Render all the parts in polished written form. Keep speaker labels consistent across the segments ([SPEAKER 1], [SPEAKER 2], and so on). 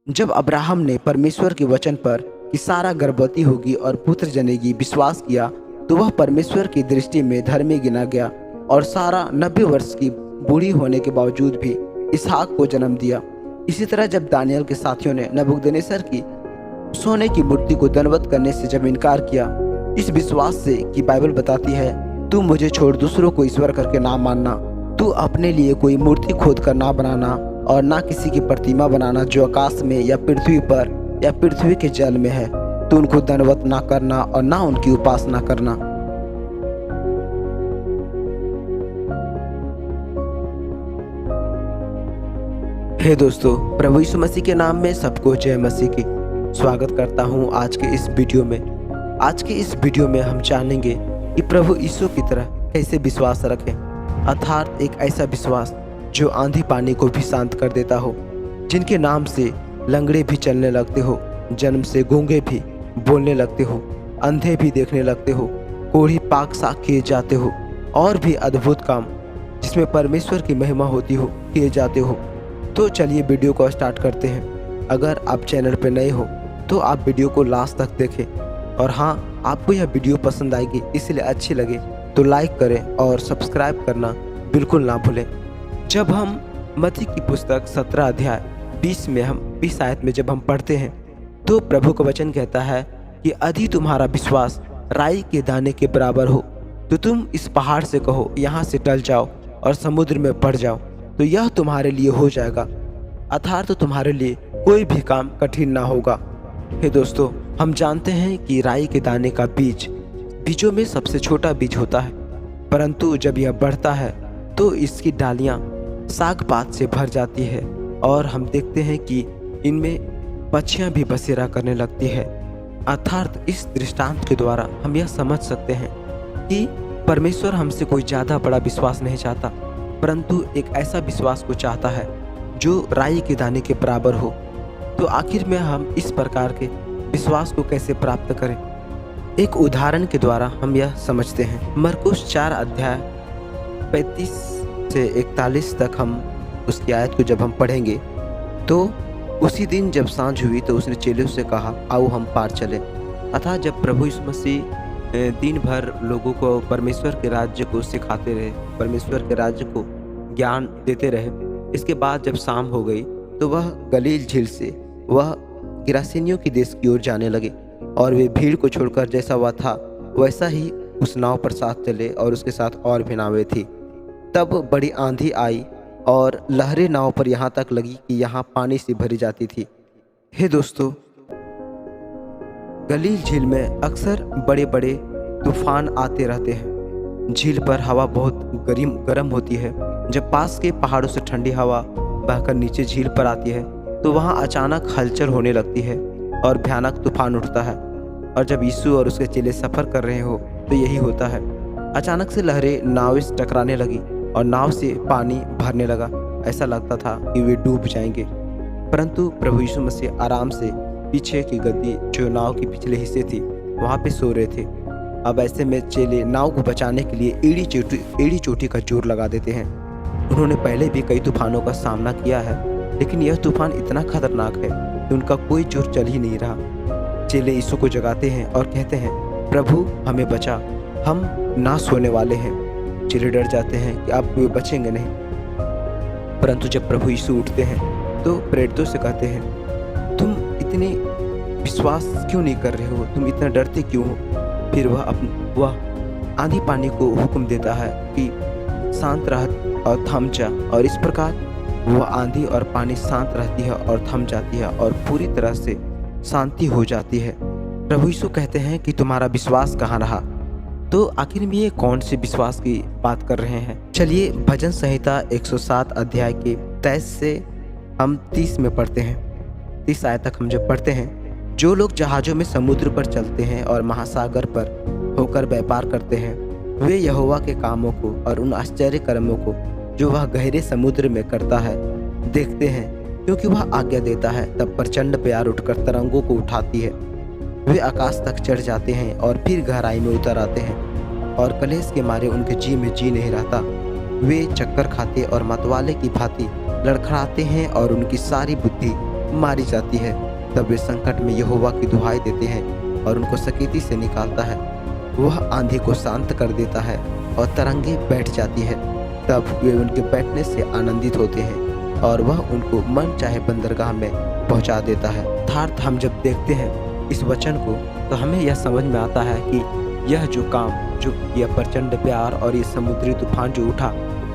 [SPEAKER 1] जब अब्राहम ने परमेश्वर के वचन पर कि सारा गर्भवती होगी और पुत्र जनेगी विश्वास किया, तो वह परमेश्वर की दृष्टि में धर्मी गिना गया। और सारा 90 वर्ष की बूढ़ी होने के बावजूद भी इसहाक को जन्म दिया। इसी तरह जब दानियल के साथियों ने नबूकदनेस्सर की सोने की मूर्ति को दंडवत करने से जब इनकार किया, इस विश्वास से कि बाइबल बताती है, तू मुझे छोड़ दूसरों को ईश्वर करके ना मानना, तू अपने लिए कोई मूर्ति खोद कर ना बनाना और ना किसी की प्रतिमा बनाना जो आकाश में या पृथ्वी पर या पृथ्वी के जल में है, तो उनको दंडवत ना करना और ना उनकी उपासना करना। हे दोस्तों, प्रभु यीशु मसीह के नाम में सबको जय मसीह की स्वागत करता हूं आज के इस वीडियो में। आज के इस वीडियो में हम जानेंगे कि प्रभु यीशु की तरह कैसे विश्वास रखें, अर्थात एक ऐसा विश्वास जो आंधी पानी को भी शांत कर देता हो, जिनके नाम से लंगड़े भी चलने लगते हो, जन्म से गूंगे भी बोलने लगते हो, अंधे भी देखने लगते हो, कोढ़ी पाक साफ किए जाते हो, और भी अद्भुत काम जिसमें परमेश्वर की महिमा होती हो किए जाते हो। तो चलिए वीडियो को स्टार्ट करते हैं। अगर आप चैनल पर नए हो तो आप वीडियो को लास्ट तक देखें, और हाँ, आपको यह वीडियो पसंद आएगी, इसलिए अच्छी लगे तो लाइक करें और सब्सक्राइब करना बिल्कुल ना भूलें। जब हम मत्ती की पुस्तक 17 अध्याय 20 आयत में जब हम पढ़ते हैं, तो प्रभु का वचन कहता है कि यदि तुम्हारा विश्वास राई के दाने के बराबर हो, तो तुम इस पहाड़ से कहो, यहाँ से टल जाओ और समुद्र में बढ़ जाओ, तो यह तुम्हारे लिए हो जाएगा। अर्थात तो तुम्हारे लिए कोई भी काम कठिन ना होगा। हे दोस्तों, हम जानते हैं कि राई के दाने का बीजों में सबसे छोटा बीज होता है, परंतु जब यह बढ़ता है तो इसकी डालियां साग पात से भर जाती है, और हम देखते हैं कि इनमें पक्षियां भी बसेरा करने लगती है। अर्थात इस दृष्टांत के द्वारा हम यह समझ सकते हैं कि परमेश्वर हमसे कोई ज़्यादा बड़ा विश्वास नहीं चाहता, परंतु एक ऐसा विश्वास को चाहता है जो राई के दाने के बराबर हो। तो आखिर में हम इस प्रकार के विश्वास को कैसे प्राप्त करें, एक उदाहरण के द्वारा हम यह समझते हैं। मरकुस 4 अध्याय 35 से 41 तक हम उसकी आयत को जब हम पढ़ेंगे, तो उसी दिन जब सांझ हुई तो उसने चेलों से कहा, आओ हम पार चले। अतः जब प्रभु यीशु मसीह दिन भर लोगों को परमेश्वर के राज्य को सिखाते रहे, परमेश्वर के राज्य को ज्ञान देते रहे, इसके बाद जब शाम हो गई तो वह गलील झील से वह गिरासेनियों की देश की ओर जाने लगे, और वे भीड़ को छोड़कर जैसा वह था वैसा ही उस नाव पर साथ चले, और उसके साथ और भी नावें थी। तब बड़ी आंधी आई और लहरें नाव पर यहाँ तक लगी कि यहाँ पानी से भरी जाती थी। हे दोस्तों, गलील झील में अक्सर बड़े बड़े तूफान आते रहते हैं। झील पर हवा बहुत गर्म होती है। जब पास के पहाड़ों से ठंडी हवा बहकर नीचे झील पर आती है, तो वहाँ अचानक हलचल होने लगती है और भयानक तूफान उठता है। और जब यीशु और उसके चेले सफ़र कर रहे हो तो यही होता है। अचानक से लहरें नाव से टकराने लगी और नाव से पानी भरने लगा। ऐसा लगता था कि वे डूब जाएंगे, परंतु प्रभु यीशु मसीह आराम से पीछे की गद्दी जो नाव के पिछले हिस्से थी वहाँ पे सो रहे थे। अब ऐसे में चेले नाव को बचाने के लिए एड़ी चोटी का जोर लगा देते हैं। उन्होंने पहले भी कई तूफानों का सामना किया है, लेकिन यह तूफान इतना खतरनाक है कि उनका कोई जोर चल ही नहीं रहा। चेले यीशु को जगाते हैं और कहते हैं, प्रभु हमें बचा, हम ना सोने वाले हैं। चेले डर जाते हैं कि अब वे बचेंगे नहीं, परंतु जब प्रभु यीशु उठते हैं तो प्रेरितों से कहते हैं, तुम इतने विश्वास क्यों नहीं कर रहे हो, तुम इतना डरते क्यों हो। फिर वह आंधी पानी को हुक्म देता है कि शांत रह और थम जा, और इस प्रकार वह आंधी और पानी शांत रहती है और थम जाती है और पूरी तरह से शांति हो जाती है। प्रभु यीशु कहते हैं कि तुम्हारा विश्वास कहाँ रहा। तो आखिर में ये कौन से विश्वास की बात कर रहे हैं? चलिए भजन संहिता 107 अध्याय के 23 से हम 30 में पढ़ते हैं। 30 आयत तक हम जब पढ़ते हैं, जो लोग जहाज़ों में समुद्र पर चलते हैं और महासागर पर होकर व्यापार करते हैं, वे यहोवा के कामों को और उन आश्चर्य कर्मों को जो वह गहरे समुद्र में करता है देखते हैं। क्योंकि वह आज्ञा देता है, तब प्रचंड प्यार उठकर तरंगों को उठाती है। वे आकाश तक चढ़ जाते हैं और फिर गहराई में उतर आते हैं, और कलेश के मारे उनके जी में जी नहीं रहता। वे चक्कर खाते और मतवाले की भांति लड़खड़ाते हैं और उनकी सारी बुद्धि मारी जाती है। तब वे संकट में यहोवा की दुहाई देते हैं और उनको सकीती से निकालता है। वह आंधी को शांत कर देता है और तरंगे बैठ जाती है। तब वे उनके बैठने से आनंदित होते हैं और वह उनको मन चाहे बंदरगाह में पहुंचा देता है। अर्थात हम जब देखते हैं इस वचन को तो हमें यह समझ में आता है कि यह जो काम, जो यह प्रचंड प्यार और ये समुद्री तूफान जो उठा,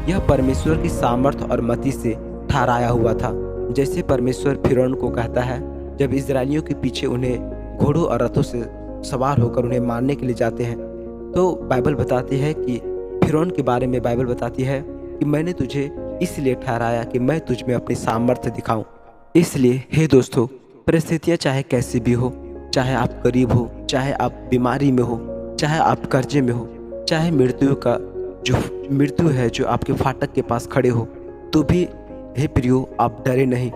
[SPEAKER 1] यह परमेश्वर की सामर्थ और मति से ठहराया हुआ था। जैसे परमेश्वर फिरौन को कहता है, जब इजरायलियों के पीछे उन्हें घोड़ों और रथों से सवार होकर उन्हें मारने के लिए जाते हैं, तो बाइबल बताती है कि फिरौन के बारे में बाइबल बताती है कि मैंने तुझे इसलिए ठहराया कि मैं तुझ में अपनी सामर्थ्य दिखाऊं। इसलिए हे दोस्तों, परिस्थितियां चाहे कैसी भी हो, चाहे आप गरीब हो, चाहे आप बीमारी में हो, चाहे आप कर्जे में हो, चाहे मृत्यु है जो आपके फाटक के पास खड़े हो, तो भी हे प्रियो, आप डरे नहीं,